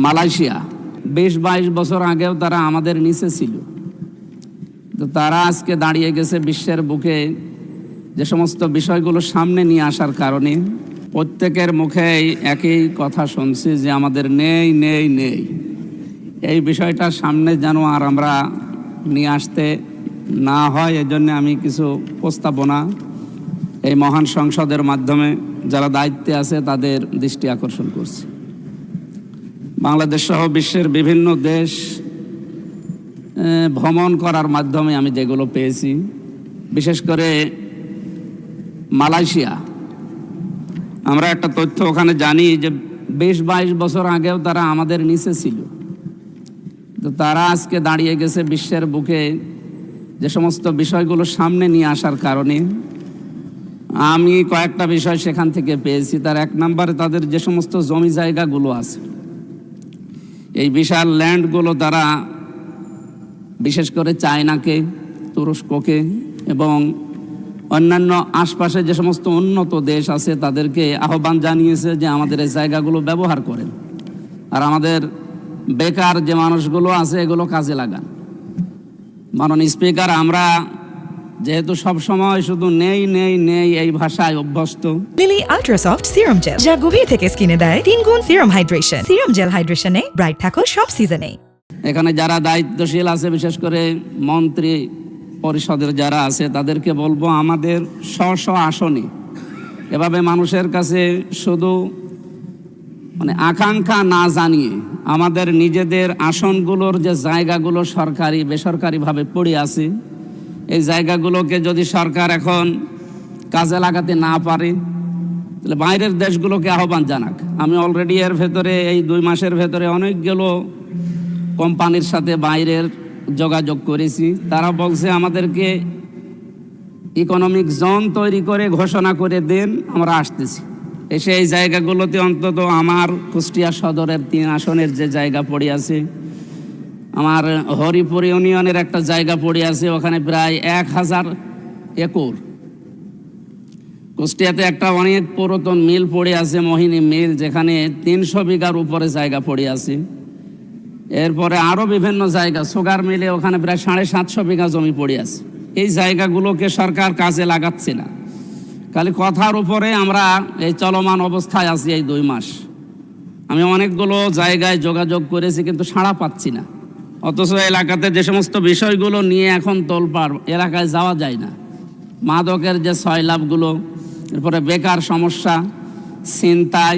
Malaysia ২০-২২ বছর আগেও তারা আমাদের নিচে ছিল, তো তারা আজকে দাঁড়িয়ে গেছে বিশ্বের বুকে যে সমস্ত বিষয়গুলো সামনে নিয়ে আসার কারণে প্রত্যেকের মুখেই একই কথা শুনছি যে আমাদের নেই নেই নেই। এই বিষয়টা সামনে যেন আর আমরা নিয়ে আসতে না হয়, এজন্য আমি কিছু প্রস্তাবনা এই মহান সংসদের মাধ্যমে যারা দায়িত্বে আছে তাদের দৃষ্টি আকর্ষণ করছি। বাংলাদেশ সহ বিশ্বের বিভিন্ন দেশ ভ্রমণ করার মাধ্যমে আমি যেগুলো পেয়েছি, বিশেষ করে মালয়েশিয়া, আমরা একটা তথ্য ওখানে জানি যে ২০-২২ বছর আগেও তারা আমাদের নিচে ছিল, তো তারা আজকে দাঁড়িয়ে গেছে বিশ্বের বুকে যে সমস্ত বিষয়গুলো সামনে নিয়ে আসার কারণে আমি কয়েকটা বিষয় সেখান থেকে পেয়েছি। তার এক নম্বরে তাদের যে সমস্ত জমি জায়গাগুলো আছে, এই বিশাল ল্যান্ডগুলো তারা বিশেষ করে চায়নাকে, তুরস্ককে এবং অন্যান্য আশপাশে যে সমস্ত উন্নত দেশ আছে তাদেরকে আহ্বান জানিয়েছে যে আমাদের এই জায়গাগুলো ব্যবহার করেন, আর আমাদের বেকার যে মানুষগুলো আছে এগুলো কাজে লাগান। মাননীয় স্পিকার, আমরা যেহেতু সব সময় শুধু নেই নেই নেই এই ভাষায় অভ্যস্ত, Lily ultra soft serum gel, যা গভীর থেকে স্কিনে দেয় 3 গুণ সিরাম হাইড্রেশন। সিরাম জেল হাইড্রেশনে ব্রাইট থাকো সব সিজনে। এখানে যারা দায়িত্বশীল আছে, বিশেষ করে মন্ত্রী পরিষদের যারা আছে, তাদেরকে বলবো আমাদের স্ব আসনে এভাবে মানুষের কাছে শুধু আকাঙ্ক্ষা না জানিয়ে আমাদের নিজেদের আসনগুলোর যে জায়গাগুলো সরকারি বেসরকারিভাবে পড়ে আছে, এই জায়গাগুলোকে যদি সরকার এখন কাজে লাগাতে না পারে তাহলে বাইরের দেশগুলোকে আহ্বান জানাক। আমি অলরেডি এর ভেতরে এই 2 মাসের ভেতরে অনেকগুলো কোম্পানির সাথে বাইরের যোগাযোগ করেছি। তারা বলছে আমাদেরকে ইকোনমিক জোন তৈরি করে ঘোষণা করে দেন, আমরা আসতেছি। এসে এই জায়গাগুলোতে অন্তত আমার কুষ্টিয়া সদরের 3 আসনের যে জায়গা পড়ে আছে, আমার হরিপুর ইউনিয়নের একটা জায়গা পড়ে আছে, ওখানে প্রায় 1000 একর। কুষ্টিয়াতে একটা অনেক পুরাতন মিল পড়ে আছে, মোহিনী মিল, যেখানে 300 বিঘার উপরে জায়গা পড়ে আছে। এরপরে আরও বিভিন্ন জায়গা, সুগার মিলে ওখানে প্রায় 750 বিঘা জমি পড়ে আছে। এই জায়গাগুলোকে সরকার কাজে লাগাচ্ছে না, খালি কথার উপরে আমরা এই চলমান অবস্থায় আছি। এই 2 মাস আমি অনেকগুলো জায়গায় যোগাযোগ করেছি, কিন্তু সাড়া পাচ্ছি না। অথচ এলাকাতে যে সমস্ত বিষয়গুলো নিয়ে এখন তোলপাড়, এলাকায় যাওয়া যায় না। মাদকের যে সয়লাভগুলো, এরপরে বেকার সমস্যা, ছিনতাই,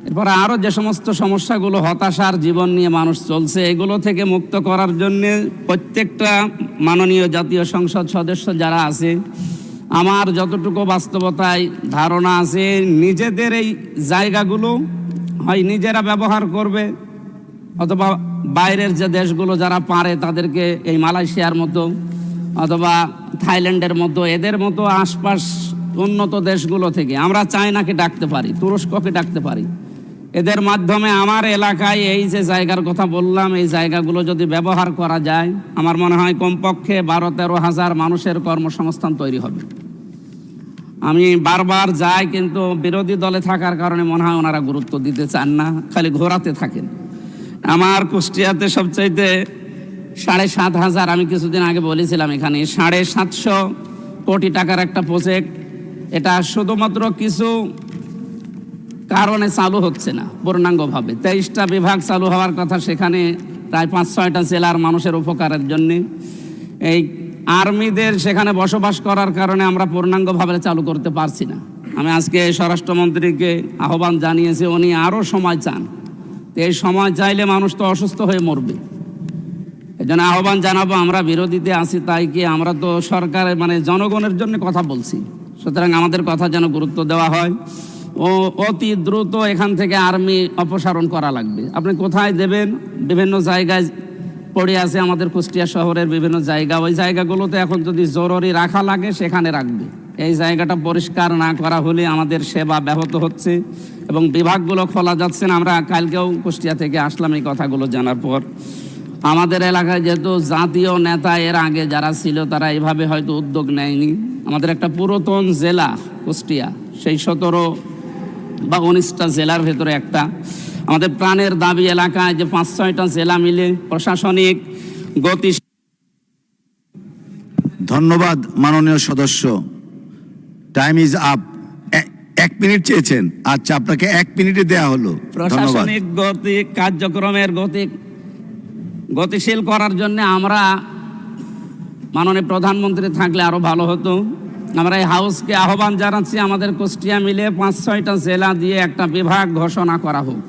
এরপরে আরও যে সমস্ত সমস্যাগুলো, হতাশার জীবন নিয়ে মানুষ চলছে, এগুলো থেকে মুক্ত করার জন্যে প্রত্যেকটা মাননীয় জাতীয় সংসদ সদস্য যারা আছে, আমার যতটুকু বাস্তবতায় ধারণা আছে, নিজেদের এই জায়গাগুলো হয় নিজেরা ব্যবহার করবে, অথবা বাইরের যে দেশগুলো যারা পারে তাদেরকে এই মালয়েশিয়ার মতো অথবা থাইল্যান্ডের মতো, এদের মতো আশপাশ উন্নত দেশগুলো থেকে আমরা চায়নাকে ডাকতে পারি, তুরস্ককে ডাকতে পারি। এদের মাধ্যমে আমার এলাকায় এই যে জায়গার কথা বললাম, এই জায়গাগুলো যদি ব্যবহার করা যায়, আমার মনে হয় কমপক্ষে 12-13 হাজার মানুষের কর্মসংস্থান তৈরি হবে। আমি বারবার যাই, কিন্তু বিরোধী দলে থাকার কারণে মনে হয় ওনারা গুরুত্ব দিতে চান না, খালি ঘোরাতে থাকেন। আমার কুষ্টিয়াতে সবচাইতে 7,500, আমি কিছুদিন আগে বলেছিলাম এখানে 750 কোটি টাকার একটা প্রজেক্ট, এটা শুধুমাত্র কিছু কারণে চালু হচ্ছে না পূর্ণাঙ্গভাবে। 23টা বিভাগ চালু হওয়ার কথা, সেখানে প্রায় 5-6টা জেলার মানুষের উপকারের জন্যে। এই আর্মিদের সেখানে বসবাস করার কারণে আমরা পূর্ণাঙ্গভাবে চালু করতে পারছি না। আমি আজকে স্বরাষ্ট্রমন্ত্রীকে আহ্বান জানিয়েছি, উনি আরও সময় চান। এই সময় চাইলে মানুষ তো অসুস্থ হয়ে মরবে। এই জন্য আহ্বান জানাবো, আমরা বিরোধীতে আছি তাই কি, আমরা তো সরকারের জনগণের জন্য কথা বলছি, সুতরাং আমাদের কথা যেন গুরুত্ব দেওয়া হয় ও অতি দ্রুত এখান থেকে আর্মি অপসারণ করা লাগবে। আপনি কোথায় দেবেন? বিভিন্ন জায়গায় পড়ে আছে আমাদের কুষ্টিয়া শহরের বিভিন্ন জায়গা, ওই জায়গাগুলোতে এখন যদি জরুরি রাখা লাগে সেখানে রাখবে। এই জায়গাটা পরিষ্কার না করা হলে আমাদের সেবা ব্যাহত হচ্ছে এবং বিভাগগুলো খোলা যাচ্ছে না। আমরা কালকেও কুষ্টিয়া থেকে আসলাম এই কথাগুলো জানার পর। আমাদের এলাকায় যেহেতু জাতীয় নেতা এর আগে যারা ছিল তারা এভাবে হয়তো উদ্যোগ নেয়নি। আমাদের একটা পুরাতন জেলা কুষ্টিয়া, সেই 17 বা 19টা জেলার ভেতরে একটা। আমাদের প্রাণের দাবি এলাকায় যে 5-6টা জেলা মিলে প্রশাসনিক গতি। ধন্যবাদ মাননীয় সদস্য, টাইম ইজ আপ। 1 মিনিট চেয়েছেন, আচ্ছা আপনাকে 1 মিনিটে দেয়া হলো। ধন্যবাদ। প্রশাসনিক গতি কার্যক্রমের গতিশীল করার জন্য আমরা মাননীয় প্রধানমন্ত্রী থাকলে আরো ভালো হতো। আমরা এই হাউসকে আহ্বান জানাচ্ছি, আমাদের কুষ্টিয়া মিলে 5-6টা জেলা দিয়ে একটা বিভাগ ঘোষণা করা হোক।